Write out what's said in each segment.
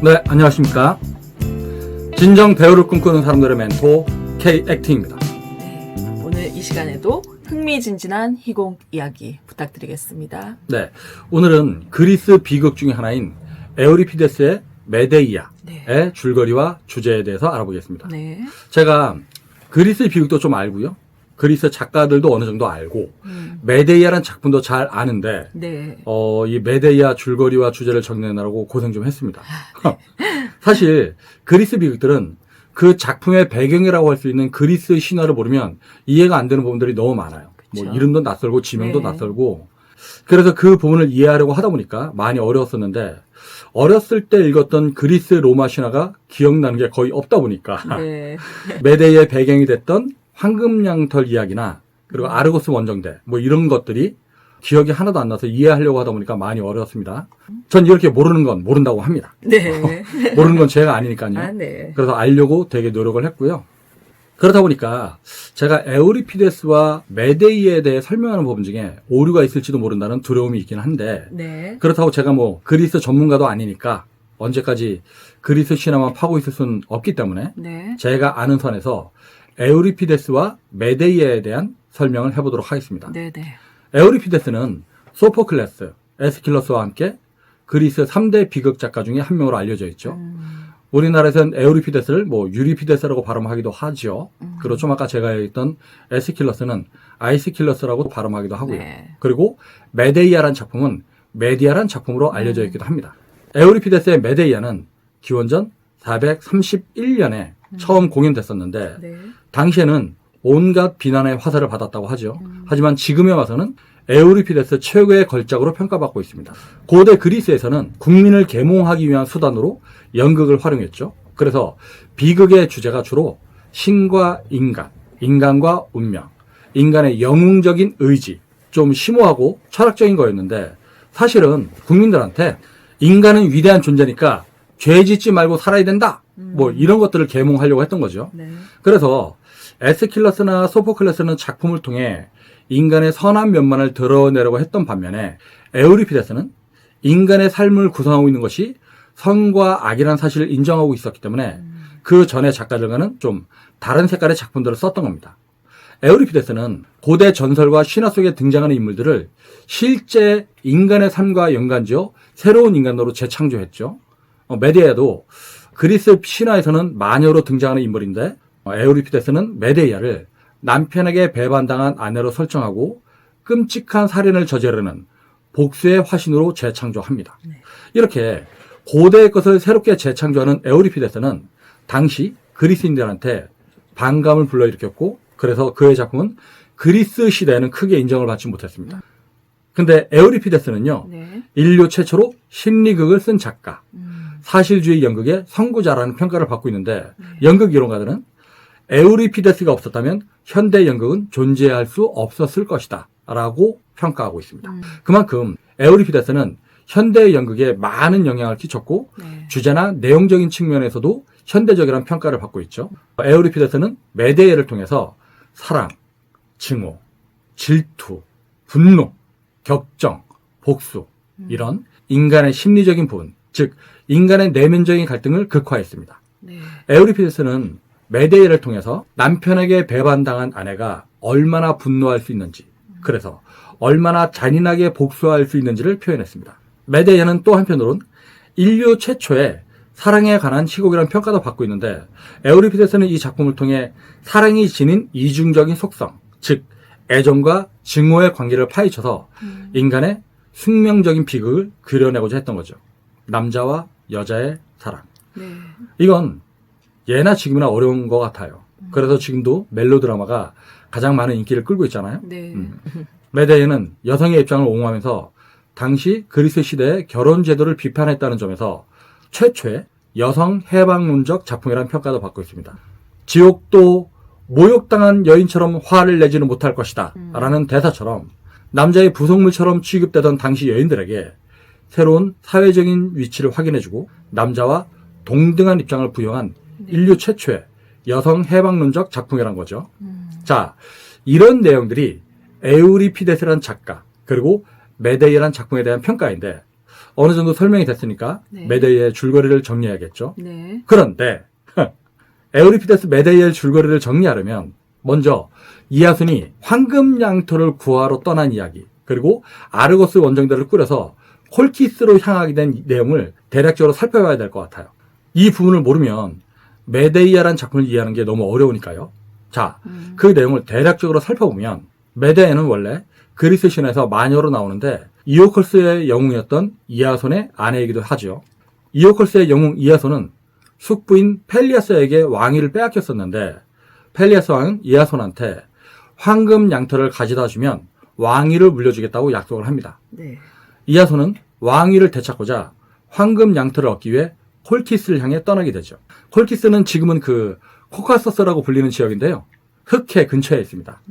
네, 안녕하십니까. 진정 배우를 꿈꾸는 사람들의 멘토 K-액팅입니다. 네, 오늘 이 시간에도 흥미진진한 희곡 이야기 부탁드리겠습니다. 네, 오늘은 그리스 비극 중에 하나인 에우리피데스의 메데이아의 네. 줄거리와 주제에 대해서 알아보겠습니다. 네. 제가 그리스 비극도 좀 알고요. 그리스 작가들도 어느 정도 알고 메데이아라는 작품도 잘 아는데 네. 이 메데이아 줄거리와 주제를 정리하느라고 고생 좀 했습니다. 사실 그리스 비극들은 그 작품의 배경이라고 할 수 있는 그리스 신화를 모르면 이해가 안 되는 부분들이 너무 많아요. 그쵸. 뭐 이름도 낯설고 지명도 네. 낯설고 그래서 그 부분을 이해하려고 하다 보니까 많이 어려웠었는데 어렸을 때 읽었던 그리스 로마 신화가 기억나는 게 거의 없다 보니까 네. 메데이의 배경이 됐던 황금양털 이야기나 그리고 아르고스 원정대 뭐 이런 것들이 기억이 하나도 안 나서 이해하려고 하다 보니까 많이 어려웠습니다. 전 이렇게 모르는 건 모른다고 합니다. 네. 모르는 건 죄가 아니니까요. 아, 네. 그래서 알려고 되게 노력을 했고요. 그러다 보니까 제가 에우리피데스와 메데이에 대해 설명하는 부분 중에 오류가 있을지도 모른다는 두려움이 있긴 한데 네. 그렇다고 제가 뭐 그리스 전문가도 아니니까 언제까지 그리스 신화만 파고 있을 수는 없기 때문에 네. 제가 아는 선에서 에우리피데스와 메데이에 대한 설명을 해보도록 하겠습니다. 네. 네. 에우리피데스는 소포클레스, 에스킬러스와 함께 그리스 3대 비극 작가 중에 한 명으로 알려져 있죠. 우리나라에서는 에우리피데스를 뭐 유리피데스라고 발음하기도 하죠. 그리고 좀 아까 제가 얘기했던 에스킬러스는 아이스킬러스라고 발음하기도 하고요. 네. 그리고 메데이아란 작품은 메디아란 작품으로 알려져 있기도 합니다. 에우리피데스의 메데이아는 기원전 431년에 처음 공연됐었는데 네. 당시에는 온갖 비난의 화살을 받았다고 하죠. 하지만 지금에 와서는 에우리피데스 최고의 걸작으로 평가받고 있습니다. 고대 그리스에서는 국민을 계몽하기 위한 수단으로 연극을 활용했죠. 그래서 비극의 주제가 주로 신과 인간, 인간과 운명, 인간의 영웅적인 의지, 좀 심오하고 철학적인 거였는데 사실은 국민들한테 인간은 위대한 존재니까 죄 짓지 말고 살아야 된다. 뭐 이런 것들을 계몽하려고 했던 거죠. 네. 그래서 에스킬러스나 소포클레스는 작품을 통해 인간의 선한 면만을 드러내려고 했던 반면에 에우리피데스는 인간의 삶을 구성하고 있는 것이 선과 악이라는 사실을 인정하고 있었기 때문에 그 전에 작가들과는 좀 다른 색깔의 작품들을 썼던 겁니다. 에우리피데스는 고대 전설과 신화 속에 등장하는 인물들을 실제 인간의 삶과 연관지어 새로운 인간으로 재창조했죠. 메데이아도 그리스 신화에서는 마녀로 등장하는 인물인데 에우리피데스는 메데이아를 남편에게 배반당한 아내로 설정하고 끔찍한 살인을 저지르는 복수의 화신으로 재창조합니다. 이렇게 고대의 것을 새롭게 재창조하는 에우리피데스는 당시 그리스인들한테 반감을 불러일으켰고 그래서 그의 작품은 그리스 시대에는 크게 인정을 받지 못했습니다. 근데 에우리피데스는요. 네. 인류 최초로 심리극을 쓴 작가, 사실주의 연극의 선구자라는 평가를 받고 있는데 연극 이론가들은 에우리피데스가 없었다면 현대 연극은 존재할 수 없었을 것이다 라고 평가하고 있습니다. 그만큼 에우리피데스는 현대 연극에 많은 영향을 끼쳤고 네. 주제나 내용적인 측면에서도 현대적이라는 평가를 받고 있죠. 에우리피데스는 메데이아를 통해서 사랑, 증오, 질투, 분노, 격정, 복수 이런 인간의 심리적인 부분, 즉 인간의 내면적인 갈등을 극화했습니다. 네. 에우리피데스는 메데이아를 통해서 남편에게 배반당한 아내가 얼마나 분노할 수 있는지, 그래서 얼마나 잔인하게 복수할 수 있는지를 표현했습니다. 메데이아는 또 한편으론 인류 최초의 사랑에 관한 희곡이라는 평가도 받고 있는데 에우리피데스는 이 작품을 통해 사랑이 지닌 이중적인 속성, 즉 애정과 증오의 관계를 파헤쳐서 인간의 숙명적인 비극을 그려내고자 했던 거죠. 남자와 여자의 사랑. 네. 이건 예나 지금이나 어려운 것 같아요. 그래서 지금도 멜로드라마가 가장 많은 인기를 끌고 있잖아요. 네. 메데이아는 여성의 입장을 옹호하면서 당시 그리스 시대의 결혼 제도를 비판했다는 점에서 최초의 여성 해방론적 작품이라는 평가도 받고 있습니다. 지옥도 모욕당한 여인처럼 화를 내지는 못할 것이다 라는 대사처럼 남자의 부속물처럼 취급되던 당시 여인들에게 새로운 사회적인 위치를 확인해주고 남자와 동등한 입장을 부여한 인류 최초의 여성 해방론적 작품이란 거죠. 자, 이런 내용들이 에우리피데스라는 작가 그리고 메데이아라는 작품에 대한 평가인데 어느 정도 설명이 됐으니까 네. 메데이의 줄거리를 정리해야겠죠. 네. 그런데 에우리피데스 메데이의 줄거리를 정리하려면 먼저 이하손이 황금 양토를 구하러 떠난 이야기, 그리고 아르고스 원정대를 꾸려서 콜키스로 향하게 된 내용을 대략적으로 살펴봐야 될 것 같아요. 이 부분을 모르면 메데이아란 작품을 이해하는 게 너무 어려우니까요. 자, 그 내용을 대략적으로 살펴보면 메데이아는 원래 그리스 신화에서 마녀로 나오는데 이오컬스의 영웅이었던 이하손의 아내이기도 하죠. 이오컬스의 영웅 이하손은 숙부인 펠리아스에게 왕위를 빼앗겼었는데 펠리아스 왕은 이하손한테 황금 양털을 가져다 주면 왕위를 물려주겠다고 약속을 합니다. 네. 이하손은 왕위를 되찾고자 황금 양털을 얻기 위해 콜키스를 향해 떠나게 되죠. 콜키스는 지금은 그 코카서스라고 불리는 지역인데요. 흑해 근처에 있습니다.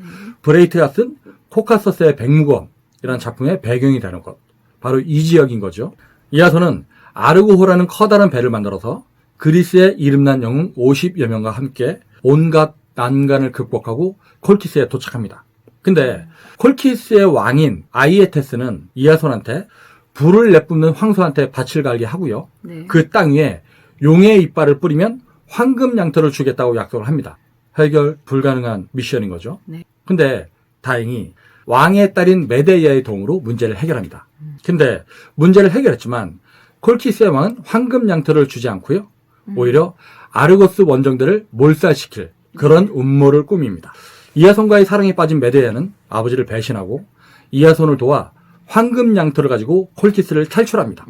브레이트가 쓴 코카서스의 백무검이라는 작품의 배경이 되는 곳, 바로 이 지역인 거죠. 이하손은 아르고호라는 커다란 배를 만들어서 그리스의 이름난 영웅 50여 명과 함께 온갖 난간을 극복하고 콜키스에 도착합니다. 근데 콜키스의 왕인 아이에테스는 이하손한테 불을 내뿜는 황소한테 밭을 갈게 하고요. 네. 그 땅 위에 용의 이빨을 뿌리면 황금 양털을 주겠다고 약속을 합니다. 해결 불가능한 미션인 거죠. 네. 근데 다행히 왕의 딸인 메데이아의 도움으로 문제를 해결합니다. 근데 문제를 해결했지만 콜키스의 왕은 황금 양털을 주지 않고요. 오히려 아르고스 원정대를 몰살시킬 그런 음모를 꾸밉니다. 이하손과의 사랑에 빠진 메데이아는 아버지를 배신하고 이하손을 도와 황금 양털을 가지고 콜키스를 탈출합니다.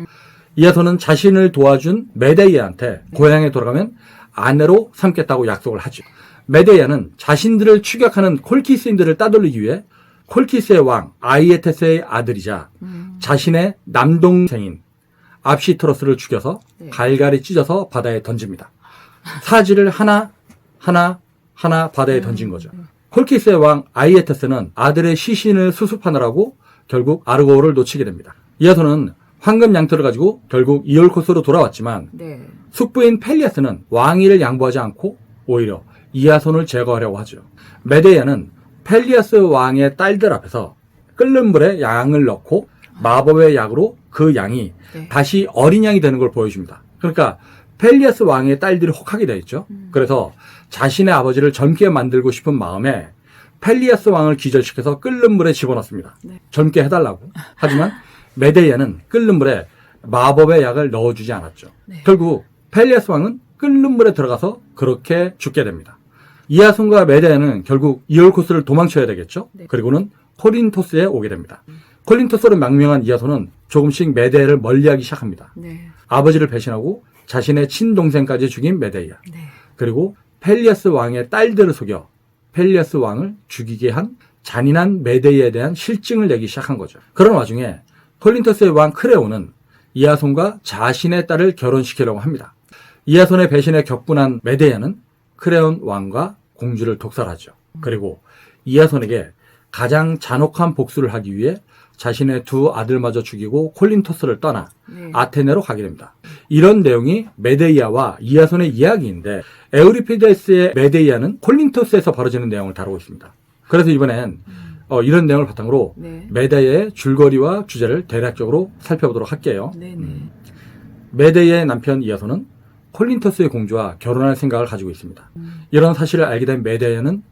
이하손은 자신을 도와준 메데이아한테 고향에 돌아가면 아내로 삼겠다고 약속을 하죠. 메데이아는 자신들을 추격하는 콜키스인들을 따돌리기 위해 콜키스의 왕 아이에테스의 아들이자 자신의 남동생인 압시트로스를 죽여서 갈갈이 찢어서 바다에 던집니다. 사지를 하나 바다에 던진 거죠. 콜키스의 왕 아이에테스는 아들의 시신을 수습하느라고 결국 아르고를 놓치게 됩니다. 이하손은 황금 양털을 가지고 결국 이올코스로 돌아왔지만 네. 숙부인 펠리아스는 왕위를 양보하지 않고 오히려 이하손을 제거하려고 하죠. 메데이아는 펠리아스 왕의 딸들 앞에서 끓는 물에 양을 넣고 마법의 약으로 그 양이 네. 다시 어린 양이 되는 걸 보여줍니다. 그러니까 펠리아스 왕의 딸들이 혹하게 되어 있죠. 그래서 자신의 아버지를 젊게 만들고 싶은 마음에 펠리아스 왕을 기절시켜서 끓는 물에 집어넣습니다. 네. 젊게 해달라고. 하지만 메데이아는 끓는 물에 마법의 약을 넣어주지 않았죠. 네. 결국 펠리아스 왕은 끓는 물에 들어가서 그렇게 죽게 됩니다. 이하손과 메데이아는 결국 이올코스를 도망쳐야 되겠죠. 네. 그리고는 코린토스에 오게 됩니다. 코린토스로 망명한 이하손은 조금씩 메데이아를 멀리하기 시작합니다. 네. 아버지를 배신하고 자신의 친동생까지 죽인 메데이아. 네. 그리고 펠리아스 왕의 딸들을 속여 펠리아스 왕을 죽이게 한 잔인한 메데이아에 대한 실증을 내기 시작한 거죠. 그런 와중에 콜린토스의 왕 크레온은 이하손과 자신의 딸을 결혼시키려고 합니다. 이하손의 배신에 격분한 메데이아는 크레온 왕과 공주를 독살하죠. 그리고 이하손에게 가장 잔혹한 복수를 하기 위해 자신의 두 아들마저 죽이고 콜린토스를 떠나 네. 아테네로 가게 됩니다. 이런 내용이 메데이아와 이하손의 이야기인데 에우리피데스의 메데이아는 콜린토스에서 벌어지는 내용을 다루고 있습니다. 그래서 이번엔 이런 내용을 바탕으로 네. 메데이아의 줄거리와 주제를 대략적으로 살펴보도록 할게요. 네네. 메데이아의 남편 이하손은 콜린토스의 공주와 결혼할 생각을 가지고 있습니다. 이런 사실을 알게 된 메데이아는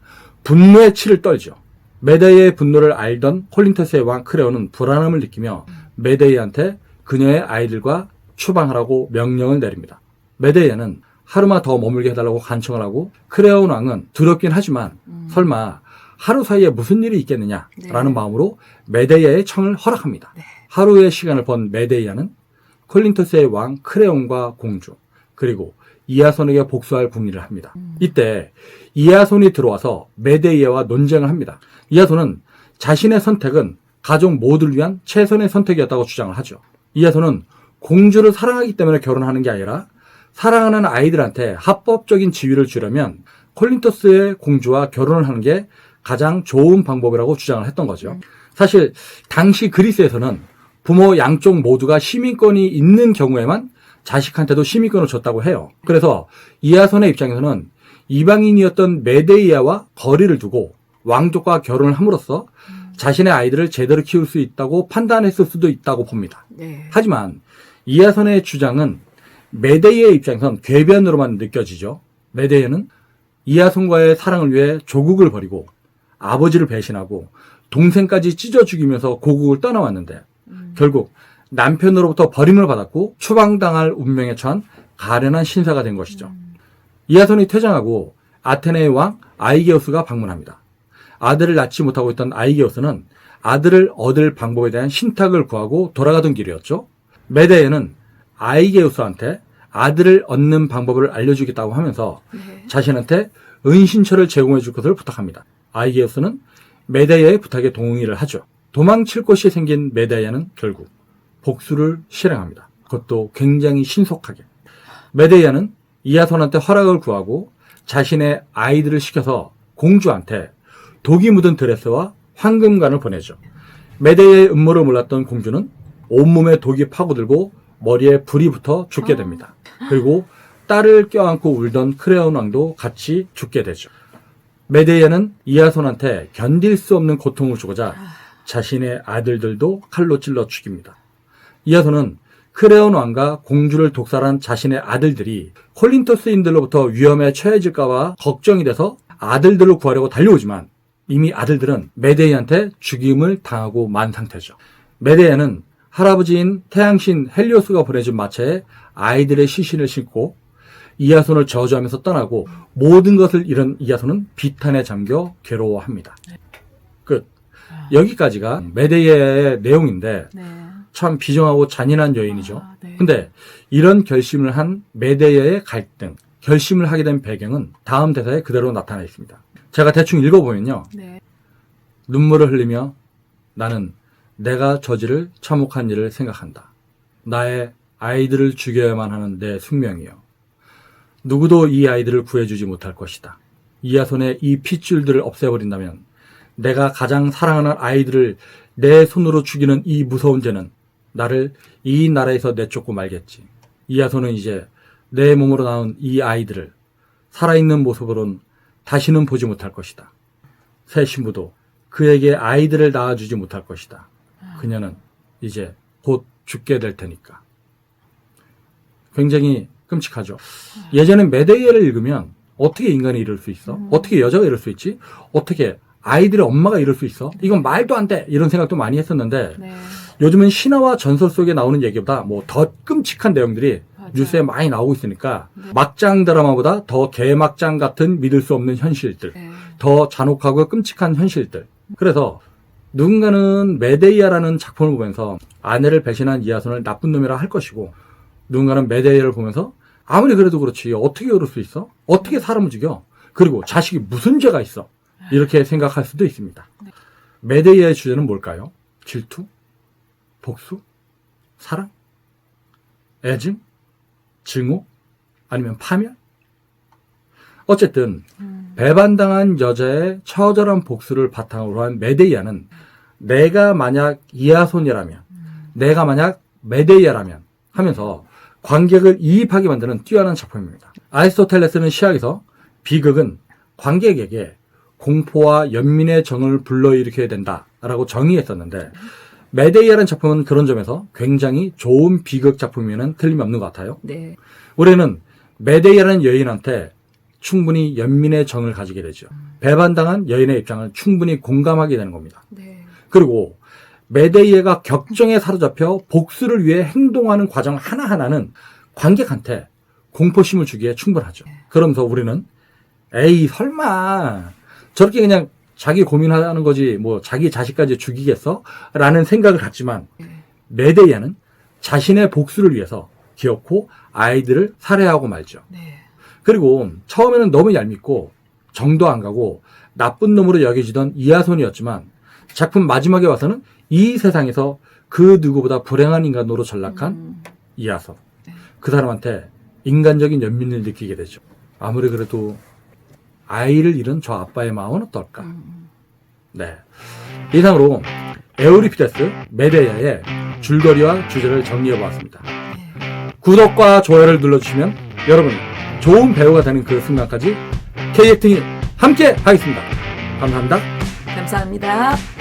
분노의 치를 떨죠. 메데이아의 분노를 알던 콜린토스의 왕 크레온은 불안함을 느끼며 메데이아한테 그녀의 아이들과 추방하라고 명령을 내립니다. 메데이아는 하루만 더 머물게 해달라고 간청을 하고 크레온 왕은 두렵긴 하지만 설마 하루 사이에 무슨 일이 있겠느냐라는 네. 마음으로 메데이아의 청을 허락합니다. 네. 하루의 시간을 번 메데이아는 콜린토스의 왕 크레온과 공주 그리고 이하손에게 복수할 궁리를 합니다. 이때 이하손이 들어와서 메데이아와 논쟁을 합니다. 이하손은 자신의 선택은 가족 모두를 위한 최선의 선택이었다고 주장을 하죠. 이하손은 공주를 사랑하기 때문에 결혼하는 게 아니라 사랑하는 아이들한테 합법적인 지위를 주려면 콜린토스의 공주와 결혼을 하는 게 가장 좋은 방법이라고 주장을 했던 거죠. 사실 당시 그리스에서는 부모 양쪽 모두가 시민권이 있는 경우에만 자식한테도 시민권을 줬다고 해요. 그래서 이하손의 입장에서는 이방인이었던 메데이아와 거리를 두고 왕족과 결혼을 함으로써 자신의 아이들을 제대로 키울 수 있다고 판단했을 수도 있다고 봅니다. 네. 하지만 이하손의 주장은 메데이의 입장에선 궤변으로만 느껴지죠. 메데이는 이하손과의 사랑을 위해 조국을 버리고 아버지를 배신하고 동생까지 찢어 죽이면서 고국을 떠나왔는데 결국 남편으로부터 버림을 받았고 추방당할 운명에 처한 가련한 신사가 된 것이죠. 이하손이 퇴장하고 아테네의 왕 아이게우스가 방문합니다. 아들을 낳지 못하고 있던 아이게우스는 아들을 얻을 방법에 대한 신탁을 구하고 돌아가던 길이었죠. 메데이는 아이게우스한테 아들을 얻는 방법을 알려주겠다고 하면서 자신한테 은신처를 제공해 줄 것을 부탁합니다. 아이게우스는 메데이아의 부탁에 동의를 하죠. 도망칠 곳이 생긴 메데이아는 결국 복수를 실행합니다. 그것도 굉장히 신속하게. 메데이아는 이하손한테 허락을 구하고 자신의 아이들을 시켜서 공주한테 독이 묻은 드레스와 황금관을 보내죠. 메데이아의 음모를 몰랐던 공주는 온몸에 독이 파고들고 머리에 불이 붙어 죽게 됩니다. 그리고 딸을 껴안고 울던 크레온 왕도 같이 죽게 되죠. 메데이아는 이하손한테 견딜 수 없는 고통을 주고자 자신의 아들들도 칼로 찔러 죽입니다. 이하손은 크레온 왕과 공주를 독살한 자신의 아들들이 콜린토스인들로부터 위험에 처해질까봐 걱정이 돼서 아들들을 구하려고 달려오지만 이미 아들들은 메데이아한테 죽임을 당하고 만 상태죠. 메데이아는 할아버지인 태양신 헬리오스가 보내준 마차에 아이들의 시신을 싣고 이하손을 저주하면서 떠나고 모든 것을 잃은 이하손은 비탄에 잠겨 괴로워합니다. 끝. 여기까지가 메데이아의 내용인데 참 비정하고 잔인한 여인이죠. 근데 이런 결심을 한 메데이아의 갈등, 결심을 하게 된 배경은 다음 대사에 그대로 나타나 있습니다. 제가 대충 읽어보면요. 눈물을 흘리며 나는 내가 저지를 참혹한 일을 생각한다. 나의 아이들을 죽여야만 하는 내 숙명이요. 누구도 이 아이들을 구해주지 못할 것이다. 이하손의 이 핏줄들을 없애버린다면 내가 가장 사랑하는 아이들을 내 손으로 죽이는 이 무서운 죄는 나를 이 나라에서 내쫓고 말겠지. 이하손은 이제 내 몸으로 나온 이 아이들을 살아있는 모습으로는 다시는 보지 못할 것이다. 새 신부도 그에게 아이들을 낳아주지 못할 것이다. 그녀는 이제 곧 죽게 될 테니까. 굉장히 끔찍하죠. 예전엔 메데이아를 읽으면 어떻게 인간이 이럴 수 있어? 어떻게 여자가 이럴 수 있지? 어떻게 아이들의 엄마가 이럴 수 있어? 이건 말도 안 돼! 이런 생각도 많이 했었는데 요즘은 신화와 전설 속에 나오는 얘기보다 뭐 더 끔찍한 내용들이 뉴스에 많이 나오고 있으니까 막장 드라마보다 더 개막장 같은 믿을 수 없는 현실들, 더 잔혹하고 끔찍한 현실들. 그래서 누군가는 메데이아라는 작품을 보면서 아내를 배신한 이하손을 나쁜 놈이라 할 것이고 누군가는 메데이아를 보면서 아무리 그래도 그렇지 어떻게 그럴 수 있어? 어떻게 사람을 죽여? 그리고 자식이 무슨 죄가 있어? 이렇게 생각할 수도 있습니다. 메데이아의 주제는 뭘까요? 질투? 복수? 사랑? 애증? 증오? 아니면 파멸? 어쨌든 배반당한 여자의 처절한 복수를 바탕으로 한 메데이아는 내가 만약 이하손이라면 내가 만약 메데이아라면 하면서 관객을 이입하게 만드는 뛰어난 작품입니다. 아리스토텔레스는 시학에서 비극은 관객에게 공포와 연민의 정을 불러일으켜야 된다라고 정의했었는데 메데이아라는 작품은 그런 점에서 굉장히 좋은 비극 작품이면 틀림이 없는 것 같아요. 우리는 메데이아라는 여인한테 충분히 연민의 정을 가지게 되죠. 배반당한 여인의 입장을 충분히 공감하게 되는 겁니다. 그리고 메데이아가 격정에 사로잡혀 복수를 위해 행동하는 과정 하나하나는 관객한테 공포심을 주기에 충분하죠. 그러면서 우리는 에이 설마 저렇게 그냥 자기 고민하는 거지 뭐 자기 자식까지 죽이겠어? 라는 생각을 갖지만 메데이아는 자신의 복수를 위해서 기어코 아이들을 살해하고 말죠. 그리고 처음에는 너무 얄밉고 정도 안 가고 나쁜 놈으로 여겨지던 이하손이었지만 작품 마지막에 와서는 이 세상에서 그 누구보다 불행한 인간으로 전락한 이하손. 그 사람한테 인간적인 연민을 느끼게 되죠. 아무리 그래도 아이를 잃은 저 아빠의 마음은 어떨까? 네. 이상으로 에우리피데스 메데이아의 줄거리와 주제를 정리해보았습니다. 구독과 좋아요를 눌러주시면 여러분 좋은 배우가 되는 그 순간까지 K액팅이 함께 하겠습니다. 감사합니다. 감사합니다.